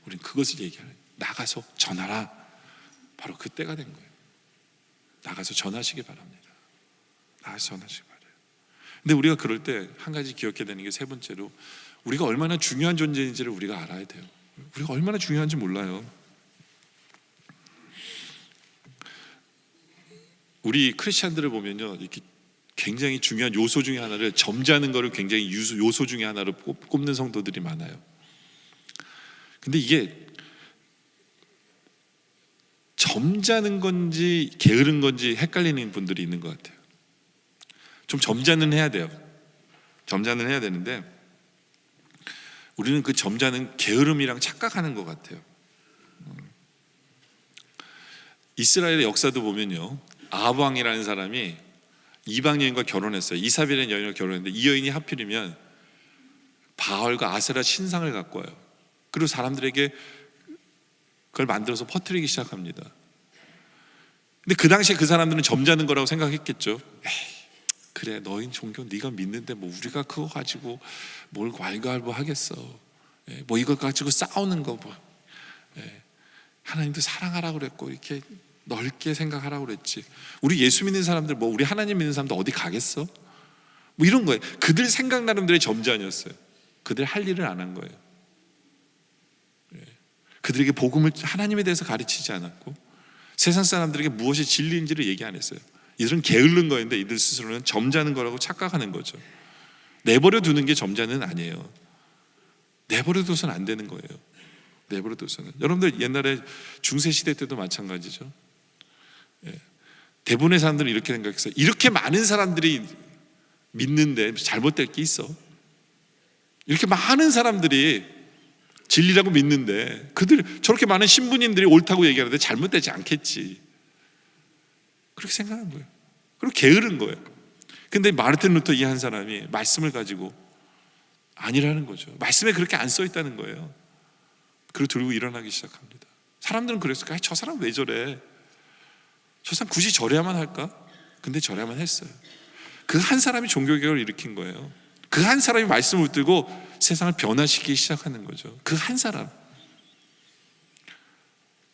우리는 그것을 얘기하는, 나가서 전하라. 바로 그때가 된 거예요. 나가서 전하시기 바랍니다. 나가서 전하시기 바라요. 근데 우리가 그럴 때 한 가지 기억해야 되는 게, 세 번째로, 우리가 얼마나 중요한 존재인지를 우리가 알아야 돼요. 우리가 얼마나 중요한지 몰라요. 우리 크리스찬들을 보면요, 이렇게 굉장히 중요한 요소 중에 하나를, 점잖은 거를 굉장히 요소 중에 하나로 꼽는 성도들이 많아요. 근데 이게 점잖은 건지 게으른 건지 헷갈리는 분들이 있는 것 같아요. 좀 점잖은 해야 돼요. 점잖은 해야 되는데, 우리는 그 점잖은 게으름이랑 착각하는 것 같아요. 이스라엘의 역사도 보면요, 아합 왕이라는 사람이 이방 여인과 결혼했어요. 이사벨이라는 여인과 결혼했는데, 이 여인이 하필이면 바알과 아세라 신상을 갖고 와요. 그리고 사람들에게 그걸 만들어서 퍼뜨리기 시작합니다. 근데 그 당시에 그 사람들은 점잖은 거라고 생각했겠죠. 에이, 그래, 너희 종교 네가 믿는데 뭐 우리가 그거 가지고 뭘 왈가왈부 하겠어. 뭐 이거 가지고 싸우는 거 뭐. 하나님도 사랑하라고 그랬고 이렇게 넓게 생각하라고 그랬지. 우리 예수 믿는 사람들, 뭐 우리 하나님 믿는 사람들 어디 가겠어? 뭐 이런 거예요. 그들 생각 나름대로의 점잖이었어요. 그들 할 일을 안 한 거예요. 그들에게 복음을, 하나님에 대해서 가르치지 않았고, 세상 사람들에게 무엇이 진리인지를 얘기 안 했어요. 이들은 게으른 거였는데 이들 스스로는 점잖은 거라고 착각하는 거죠. 내버려 두는 게 점잖은 아니에요. 내버려 둬서는 안 되는 거예요. 내버려 둬서는. 여러분들 옛날에 중세시대 때도 마찬가지죠. 대부분의 사람들은 이렇게 생각했어요. 이렇게 많은 사람들이 믿는데 잘못될 게 있어? 이렇게 많은 사람들이 진리라고 믿는데 그들, 저렇게 많은 신부님들이 옳다고 얘기하는데 잘못되지 않겠지, 그렇게 생각한 거예요. 그리고 게으른 거예요. 근데 마르틴 루터 이 한 사람이 말씀을 가지고 아니라는 거죠. 말씀에 그렇게 안 써 있다는 거예요. 그리고 들고 일어나기 시작합니다. 사람들은 그랬을까? 저 사람 왜 저래? 저 사람 굳이 저래야만 할까? 근데 저래야만 했어요. 그 한 사람이 종교개혁을 일으킨 거예요. 그 한 사람이 말씀을 붙들고 세상을 변화시키기 시작하는 거죠. 그 한 사람,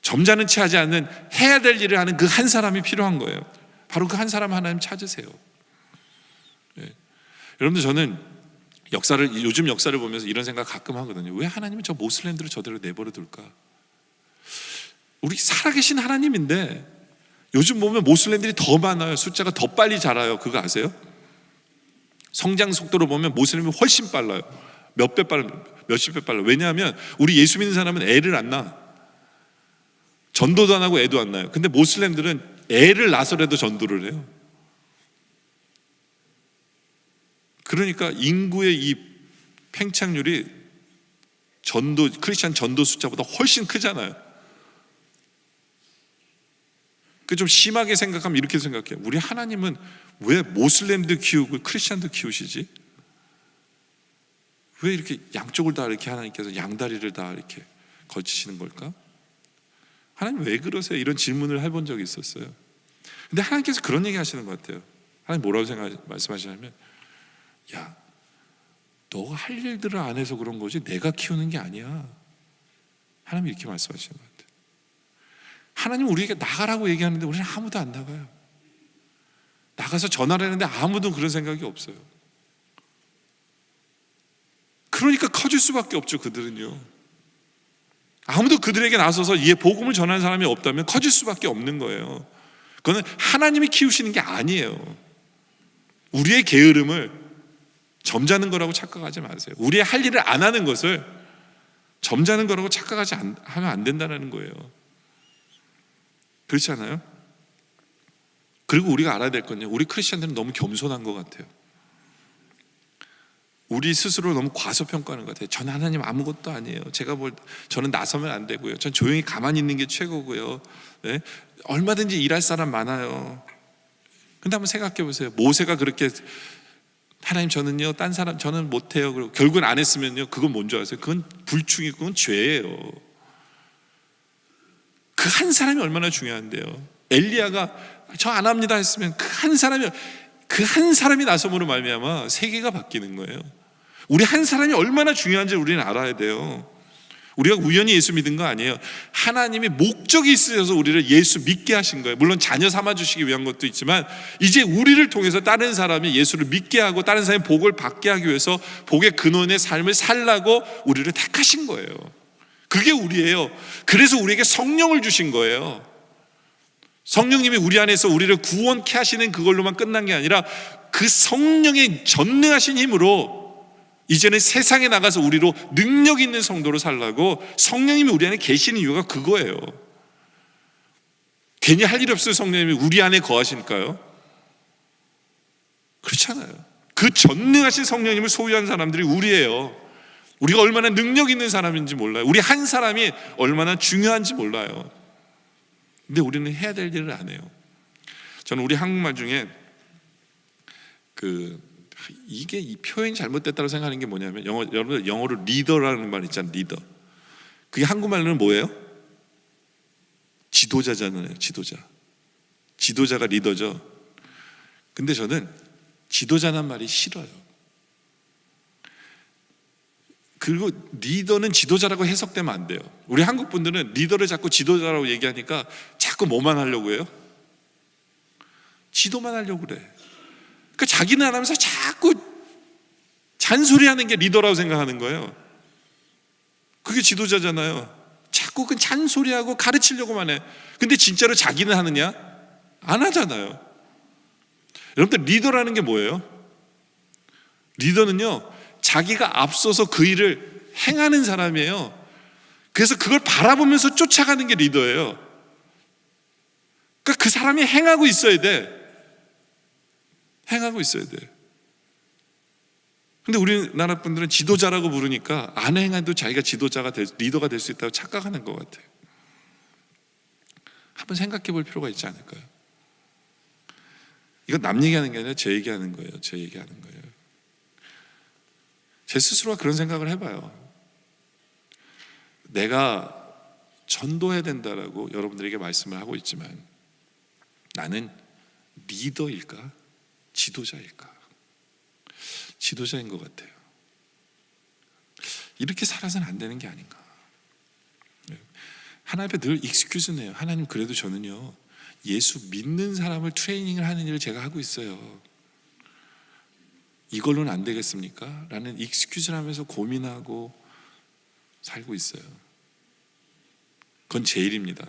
점잖은 채 하지 않는 해야 될 일을 하는 그 한 사람이 필요한 거예요. 바로 그 한 사람 하나님 찾으세요. 여러분들, 저는 요즘 역사를 보면서 이런 생각 가끔 하거든요. 왜 하나님은 저 모슬렘들을 저대로 내버려 둘까? 우리 살아계신 하나님인데 요즘 보면 모슬렘들이 더 많아요. 숫자가 더 빨리 자라요. 그거 아세요? 성장 속도로 보면 모슬렘이 훨씬 빨라요. 몇 배 빨라요. 몇십 배 빨라요. 왜냐하면 우리 예수 믿는 사람은 애를 안 낳아. 전도도 안 하고 애도 안 낳아요. 근데 모슬렘들은 애를 낳아서라도 전도를 해요. 그러니까 인구의 이 팽창률이 크리스찬 전도 숫자보다 훨씬 크잖아요. 그 좀 심하게 생각하면 이렇게 생각해요. 우리 하나님은 왜 모슬렘도 키우고 크리스찬도 키우시지? 왜 이렇게 양쪽을 다 이렇게 하나님께서 양다리를 다 이렇게 거치시는 걸까? 하나님 왜 그러세요? 이런 질문을 해본 적이 있었어요. 근데 하나님께서 그런 얘기 하시는 것 같아요. 하나님 뭐라고 말씀하시냐면, 야, 너가 할 일들을 안 해서 그런 거지 내가 키우는 게 아니야. 하나님 이렇게 말씀하시는 것 같아요. 하나님 우리에게 나가라고 얘기하는데 우리는 아무도 안 나가요. 나가서 전하라는데 아무도 그런 생각이 없어요. 그러니까 커질 수밖에 없죠. 그들은요, 아무도 그들에게 나서서 이 복음을 전하는 사람이 없다면 커질 수밖에 없는 거예요. 그거는 하나님이 키우시는 게 아니에요. 우리의 게으름을 점잖은 거라고 착각하지 마세요. 우리의 할 일을 안 하는 것을 점잖은 거라고 하면 안 된다는 거예요. 그렇지 않아요? 그리고 우리가 알아야 될 건요, 우리 크리스천들은 너무 겸손한 것 같아요. 우리 스스로 너무 과소평가하는 것 같아요. 저는 하나님 아무것도 아니에요. 저는 나서면 안 되고요. 전 조용히 가만히 있는 게 최고고요. 네? 얼마든지 일할 사람 많아요. 근데 한번 생각해 보세요. 모세가 그렇게 하나님 저는요 딴 사람 저는 못해요. 그리고 결국은 안 했으면요 그건 뭔지 아세요? 그건 불충이고 그건 죄예요. 그 한 사람이 얼마나 중요한데요. 엘리야가 저 안 합니다 했으면 그 한 사람이 나섬으로 말미암아 세계가 바뀌는 거예요. 우리 한 사람이 얼마나 중요한지 우리는 알아야 돼요. 우리가 우연히 예수 믿은 거 아니에요. 하나님이 목적이 있으셔서 우리를 예수 믿게 하신 거예요. 물론 자녀 삼아주시기 위한 것도 있지만 이제 우리를 통해서 다른 사람이 예수를 믿게 하고 다른 사람이 복을 받게 하기 위해서 복의 근원의 삶을 살라고 우리를 택하신 거예요. 그게 우리예요. 그래서 우리에게 성령을 주신 거예요. 성령님이 우리 안에서 우리를 구원케 하시는 그걸로만 끝난 게 아니라 그 성령의 전능하신 힘으로 이제는 세상에 나가서 우리로 능력 있는 성도로 살라고 성령님이 우리 안에 계시는 이유가 그거예요. 괜히 할 일 없어요. 성령님이 우리 안에 거하실까요? 그렇잖아요. 그 전능하신 성령님을 소유한 사람들이 우리예요. 우리가 얼마나 능력 있는 사람인지 몰라요. 우리 한 사람이 얼마나 중요한지 몰라요. 근데 우리는 해야 될 일을 안 해요. 저는 우리 한국말 중에 이게 이 표현이 잘못됐다고 생각하는 게 뭐냐면 여러분들 영어로 리더라는 말 있잖아요. 리더. 그게 한국말로는 뭐예요? 지도자잖아요. 지도자가 리더죠. 근데 저는 지도자란 말이 싫어요. 그리고 리더는 지도자라고 해석되면 안 돼요. 우리 한국 분들은 리더를 자꾸 지도자라고 얘기하니까 자꾸 뭐만 하려고 해요? 지도만 하려고 그래. 그러니까 자기는 안 하면서 자꾸 잔소리하는 게 리더라고 생각하는 거예요. 그게 지도자잖아요. 자꾸 그 잔소리하고 가르치려고만 해. 근데 진짜로 자기는 하느냐? 안 하잖아요. 여러분들 리더라는 게 뭐예요? 리더는요 자기가 앞서서 그 일을 행하는 사람이에요. 그래서 그걸 바라보면서 쫓아가는 게 리더예요. 그러니까 그 사람이 행하고 있어야 돼. 근데 우리나라 분들은 지도자라고 부르니까 안 행해도 자기가 리더가 될 수 있다고 착각하는 것 같아요. 한번 생각해 볼 필요가 있지 않을까요? 이건 남 얘기하는 게 아니라 제 얘기하는 거예요. 제 스스로가 그런 생각을 해봐요. 내가 전도해야 된다라고 여러분들에게 말씀을 하고 있지만 나는 리더일까? 지도자일까? 지도자인 것 같아요. 이렇게 살아서는 안 되는 게 아닌가. 하나님 앞에 늘 익스큐즈네요. 하나님 그래도 저는요 예수 믿는 사람을 트레이닝을 하는 일을 제가 하고 있어요. 이걸로는 안 되겠습니까? 라는 익스큐즈를 하면서 고민하고 살고 있어요. 그건 제 일입니다.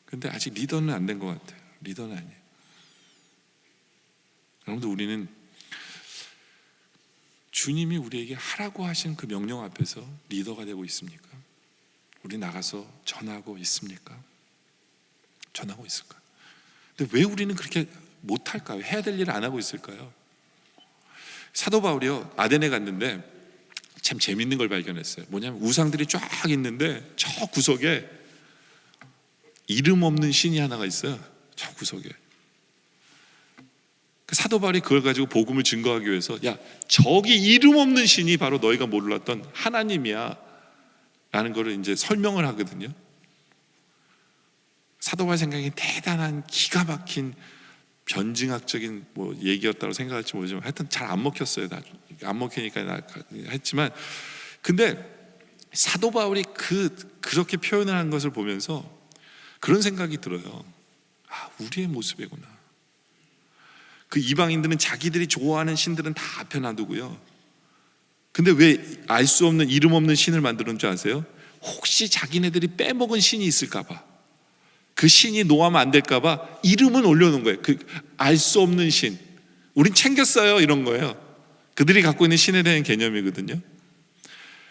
근데 아직 리더는 안 된 것 같아요. 리더는 아니에요. 여러분들 우리는 주님이 우리에게 하라고 하신 그 명령 앞에서 리더가 되고 있습니까? 우리 나가서 전하고 있습니까? 전하고 있을까요? 근데 왜 우리는 그렇게 못할까요? 해야 될 일을 안 하고 있을까요? 사도 바울이요 아데네 갔는데 참 재밌는 걸 발견했어요. 뭐냐면 우상들이 쫙 있는데 저 구석에 이름 없는 신이 하나가 있어요. 저 구석에. 사도 바울이 그걸 가지고 복음을 증거하기 위해서 야 저기 이름 없는 신이 바로 너희가 몰랐던 하나님이야 라는 거를 이제 설명을 하거든요. 사도 바울 생각이 대단한 기가 막힌 변증학적인 얘기였다고 생각할지 모르지만 하여튼 잘 안 먹혔어요. 안 먹히니까 했지만 근데 사도 바울이 그렇게 표현을 한 것을 보면서 그런 생각이 들어요. 아, 우리의 모습이구나. 그 이방인들은 자기들이 좋아하는 신들은 다 앞에 놔두고요. 근데 왜 알 수 없는 이름 없는 신을 만드는 줄 아세요? 혹시 자기네들이 빼먹은 신이 있을까 봐. 그 신이 노하면 안 될까 봐 이름은 올려놓은 거예요. 그 알 수 없는 신. 우린 챙겼어요 이런 거예요. 그들이 갖고 있는 신에 대한 개념이거든요.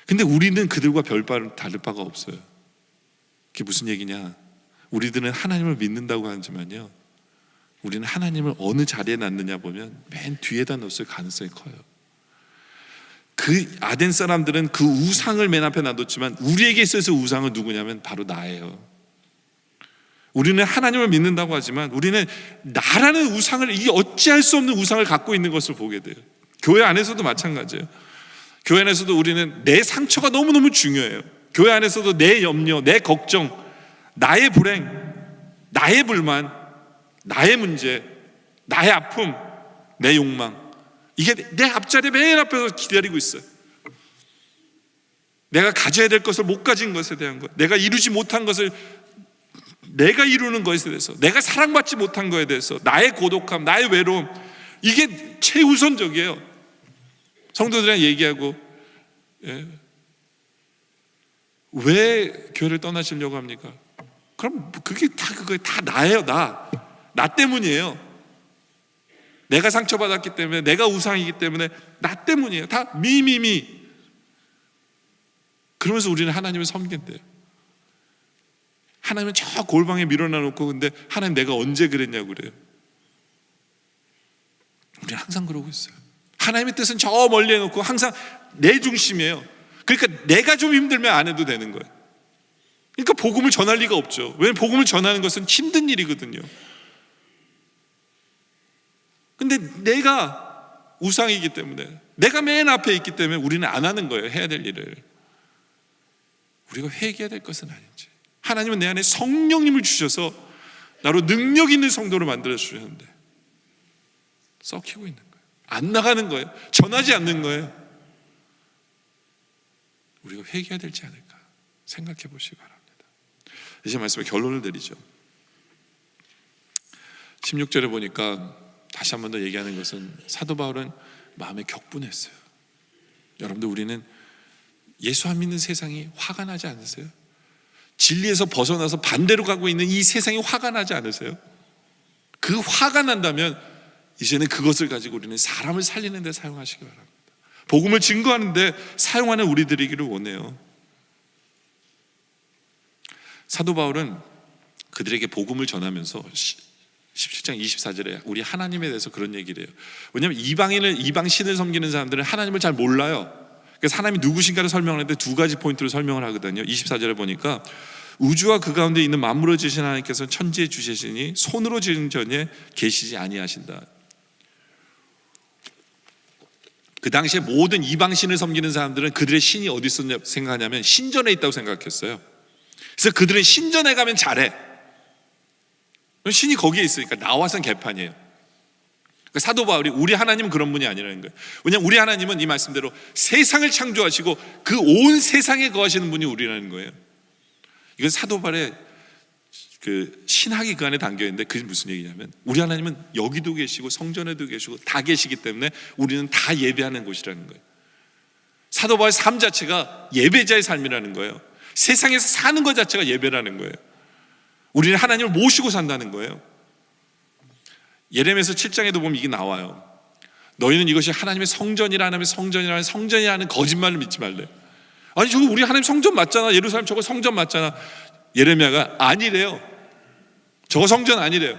근데 우리는 그들과 다를 바가 없어요. 그게 무슨 얘기냐? 우리들은 하나님을 믿는다고 하지만요 우리는 하나님을 어느 자리에 놨느냐 보면 맨 뒤에다 놨을 가능성이 커요. 그 아덴 사람들은 그 우상을 맨 앞에 놔뒀지만 우리에게 있어서 우상은 누구냐면 바로 나예요. 우리는 하나님을 믿는다고 하지만 우리는 나라는 우상을, 이게 어찌할 수 없는 우상을 갖고 있는 것을 보게 돼요. 교회 안에서도 마찬가지예요. 교회 안에서도 우리는 내 상처가 너무너무 중요해요. 교회 안에서도 내 염려, 내 걱정, 나의 불행, 나의 불만, 나의 문제, 나의 아픔, 내 욕망, 이게 내 앞자리 맨 앞에서 기다리고 있어요. 내가 가져야 될 것을 못 가진 것에 대한 것, 내가 이루지 못한 것을 내가 이루는 것에 대해서, 내가 사랑받지 못한 것에 대해서, 나의 고독함, 나의 외로움, 이게 최우선적이에요. 성도들이랑 얘기하고, 왜 교회를 떠나시려고 합니까? 그럼 그게 다 나예요. 나 때문이에요. 내가 상처받았기 때문에, 내가 우상이기 때문에 나 때문이에요. 다 미미미. 그러면서 우리는 하나님을 섬긴대요. 하나님은 저 골방에 밀어놔 놓고, 근데 하나님 내가 언제 그랬냐고 그래요. 우리는 항상 그러고 있어요. 하나님의 뜻은 저 멀리 해놓고 항상 내 중심이에요. 그러니까 내가 좀 힘들면 안 해도 되는 거예요. 그러니까 복음을 전할 리가 없죠. 왜냐하면 복음을 전하는 것은 힘든 일이거든요. 근데 내가 우상이기 때문에, 내가 맨 앞에 있기 때문에 우리는 안 하는 거예요. 해야 될 일을. 우리가 회개해야 될 것은 아닌지. 하나님은 내 안에 성령님을 주셔서 나로 능력 있는 성도로 만들어 주셨는데 썩히고 있는 거예요. 안 나가는 거예요. 전하지 않는 거예요. 우리가 회개해야 되지 않을까 생각해 보시기 바랍니다. 이제 말씀의 결론을 드리죠. 16절에 보니까 다시 한 번 더 얘기하는 것은, 사도 바울은 마음에 격분했어요. 여러분들, 우리는 예수 안 믿는 세상이 화가 나지 않으세요? 진리에서 벗어나서 반대로 가고 있는 이 세상이 화가 나지 않으세요? 그 화가 난다면 이제는 그것을 가지고 우리는 사람을 살리는 데 사용하시기 바랍니다. 복음을 증거하는 데 사용하는 우리들이기를 원해요. 사도 바울은 그들에게 복음을 전하면서 17장 24절에 우리 하나님에 대해서 그런 얘기를 해요. 왜냐하면 이방신을 섬기는 사람들은 하나님을 잘 몰라요. 그래서 하나님이 누구신가를 설명하는데 두 가지 포인트로 설명을 하거든요. 24절에 보니까 우주와 그 가운데 있는 만물을 지으신 하나님께서 천지에 주시시니 손으로 지은 전에 계시지 아니하신다. 그 당시에 모든 이방신을 섬기는 사람들은 그들의 신이 어디 있었냐 생각하냐면 신전에 있다고 생각했어요. 그래서 그들은 신전에 가면 잘해. 신이 거기에 있으니까 나와서는 개판이에요. 사도 바울이 우리 하나님은 그런 분이 아니라는 거예요. 왜냐하면 우리 하나님은 이 말씀대로 세상을 창조하시고 그 온 세상에 거하시는 분이 우리라는 거예요. 이건 사도 바울의 그 신학이 그 안에 담겨 있는데, 그게 무슨 얘기냐면 우리 하나님은 여기도 계시고 성전에도 계시고 다 계시기 때문에 우리는 다 예배하는 곳이라는 거예요. 사도 바울의 삶 자체가 예배자의 삶이라는 거예요. 세상에서 사는 것 자체가 예배라는 거예요. 우리는 하나님을 모시고 산다는 거예요. 예레미야서 7장에도 보면 이게 나와요. 너희는 이것이 하나님의 성전이라 하면 성전이라는 거짓말을 믿지 말래. 아니, 저거 우리 하나님 성전 맞잖아. 예루살렘 저거 성전 맞잖아. 예레미야가 아니래요. 저거 성전 아니래요.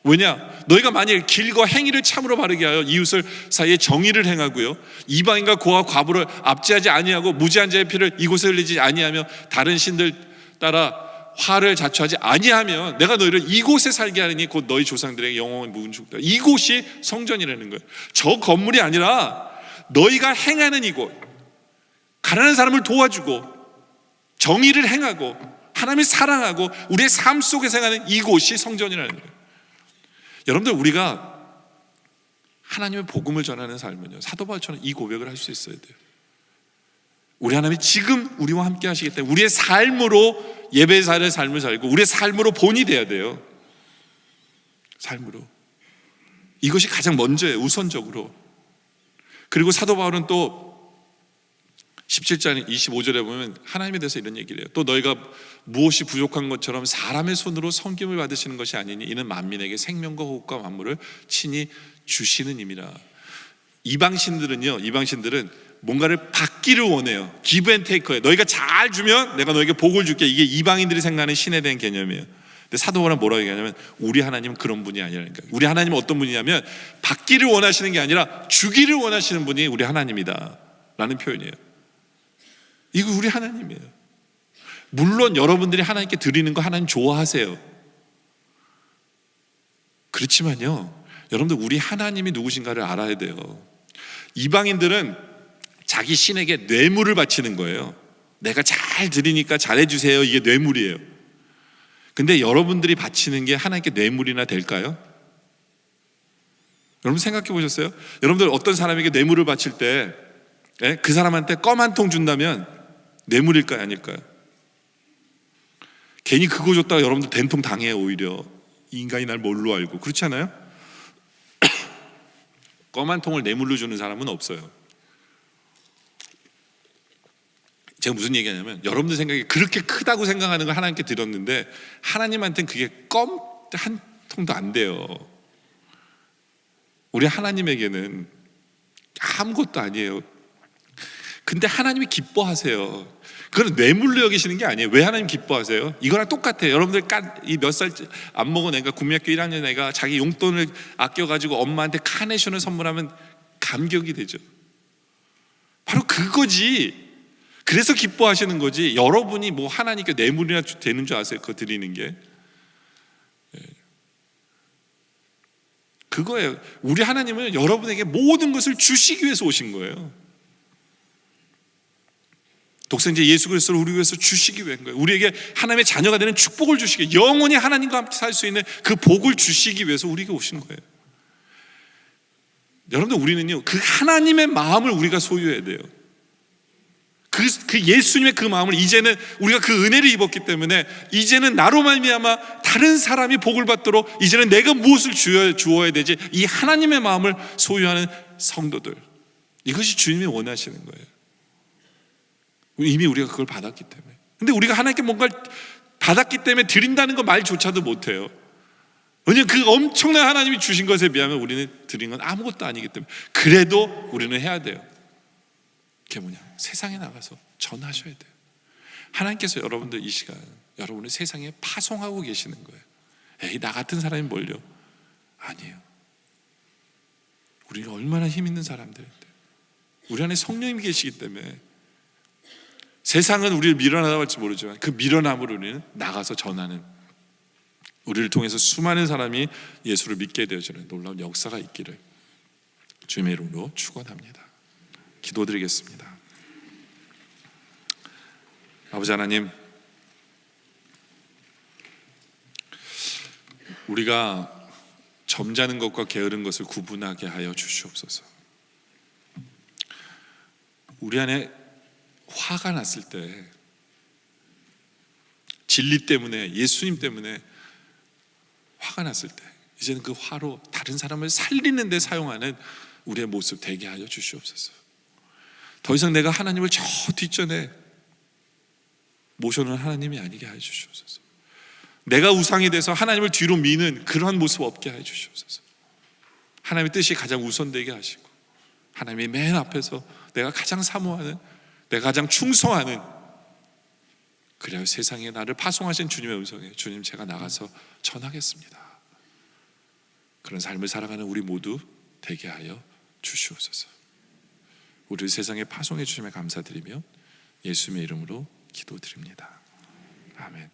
왜냐? 너희가 만일 길과 행위를 참으로 바르게 하여 이웃을 사이에 정의를 행하고요, 이방인과 고아 과부를 압제하지 아니하고 무지한 자의 피를 이곳에 흘리지 아니하며 다른 신들 따라 화를 자초하지 아니하면 내가 너희를 이곳에 살게 하리니 곧 너희 조상들에게 영원히 묵은 죽다. 이곳이 성전이라는 거예요. 저 건물이 아니라 너희가 행하는 이곳, 가난한 사람을 도와주고 정의를 행하고 하나님을 사랑하고 우리의 삶 속에서 행하는 이곳이 성전이라는 거예요. 여러분들, 우리가 하나님의 복음을 전하는 삶은요, 사도 바울처럼 이 고백을 할 수 있어야 돼요. 우리 하나님이 지금 우리와 함께 하시기 때문에 우리의 삶으로 예배자의 삶을 살고 우리의 삶으로 본이 돼야 돼요. 삶으로. 이것이 가장 먼저예요, 우선적으로. 그리고 사도 바울은 또 17장 25절에 보면 하나님에 대해서 이런 얘기를 해요. 또 너희가 무엇이 부족한 것처럼 사람의 손으로 섬김을 받으시는 것이 아니니 이는 만민에게 생명과 호흡과 만물을 친히 주시는 임이라. 이방신들은 뭔가를 받기를 원해요. 기브 앤 테이커예요. 너희가 잘 주면 내가 너에게 복을 줄게. 이게 이방인들이 생각하는 신에 대한 개념이에요. 근데 사도 바울은 뭐라고 얘기하냐면 우리 하나님은 그런 분이 아니라니까. 우리 하나님은 어떤 분이냐면 받기를 원하시는 게 아니라 주기를 원하시는 분이 우리 하나님이다 라는 표현이에요. 이거 우리 하나님이에요. 물론 여러분들이 하나님께 드리는 거 하나님 좋아하세요. 그렇지만요, 여러분들 우리 하나님이 누구신가를 알아야 돼요. 이방인들은 자기 신에게 뇌물을 바치는 거예요. 내가 잘 드리니까 잘해주세요, 이게 뇌물이에요. 근데 여러분들이 바치는 게 하나님께 뇌물이나 될까요? 여러분 생각해 보셨어요? 여러분들 어떤 사람에게 뇌물을 바칠 때 그 사람한테 껌 한 통 준다면 뇌물일까요, 아닐까요? 괜히 그거 줬다가 여러분들 된통 당해요. 오히려 이 인간이 날 뭘로 알고. 그렇지 않아요? 껌 한 통을 뇌물로 주는 사람은 없어요. 제가 무슨 얘기하냐면, 여러분들 생각이 그렇게 크다고 생각하는 걸 하나님께 드렸는데 하나님한테는 그게 껌 한 통도 안 돼요. 우리 하나님에게는 아무것도 아니에요. 근데 하나님이 기뻐하세요. 그건 뇌물로 여기시는 게 아니에요. 왜 하나님 기뻐하세요? 이거랑 똑같아요. 여러분들 이 몇 살 안 먹은 애가, 국민학교 1학년 애가 자기 용돈을 아껴가지고 엄마한테 카네이션을 선물하면 감격이 되죠. 바로 그거지. 그래서 기뻐하시는 거지. 여러분이 뭐 하나님께 뇌물이나 되는 줄 아세요? 그거 드리는 게. 그거예요. 우리 하나님은 여러분에게 모든 것을 주시기 위해서 오신 거예요. 독생자 예수 그리스도를 우리 위해서 주시기 위한 거예요. 우리에게 하나님의 자녀가 되는 축복을 주시기, 영원히 하나님과 함께 살 수 있는 그 복을 주시기 위해서 우리에게 오신 거예요. 여러분들, 우리는요, 그 하나님의 마음을 우리가 소유해야 돼요. 그 예수님의 그 마음을, 이제는 우리가 그 은혜를 입었기 때문에 이제는 나로 말미암아 다른 사람이 복을 받도록 이제는 내가 무엇을 주어야 되지, 이 하나님의 마음을 소유하는 성도들, 이것이 주님이 원하시는 거예요. 이미 우리가 그걸 받았기 때문에. 근데 우리가 하나님께 뭔가를 받았기 때문에 드린다는 거 말조차도 못해요. 왜냐하면 그 엄청난 하나님이 주신 것에 비하면 우리는 드린 건 아무것도 아니기 때문에. 그래도 우리는 해야 돼요. 그게 뭐냐? 세상에 나가서 전하셔야 돼요. 하나님께서 여러분들 이 시간 여러분을 세상에 파송하고 계시는 거예요. 에이, 나 같은 사람이 뭘요? 아니에요. 우리가 얼마나 힘 있는 사람들인데, 우리 안에 성령님이 계시기 때문에 세상은 우리를 밀어나다 할지 모르지만 그 밀어남으로 우리는 나가서 전하는, 우리를 통해서 수많은 사람이 예수를 믿게 되어지는 놀라운 역사가 있기를 주님의 이름으로 축원합니다. 기도드리겠습니다. 아버지 하나님, 우리가 점잖은 것과 게으른 것을 구분하게 하여 주시옵소서. 우리 안에 화가 났을 때, 진리 때문에, 예수님 때문에 화가 났을 때, 이제는 그 화로 다른 사람을 살리는 데 사용하는 우리의 모습 되게 하여 주시옵소서. 더 이상 내가 하나님을 저 뒷전에 모셔놓은 하나님이 아니게 하여 주시옵소서. 내가 우상이 돼서 하나님을 뒤로 미는 그러한 모습 없게 하여 주시옵소서. 하나님의 뜻이 가장 우선되게 하시고, 하나님이 맨 앞에서 내가 가장 사모하는, 내가 가장 충성하는, 그래야 세상에 나를 파송하신 주님의 음성에, 주님, 제가 나가서 전하겠습니다, 그런 삶을 살아가는 우리 모두 되게 하여 주시옵소서. 우리를 세상에 파송해 주심에 감사드리며 예수님의 이름으로 기도드립니다. 아멘.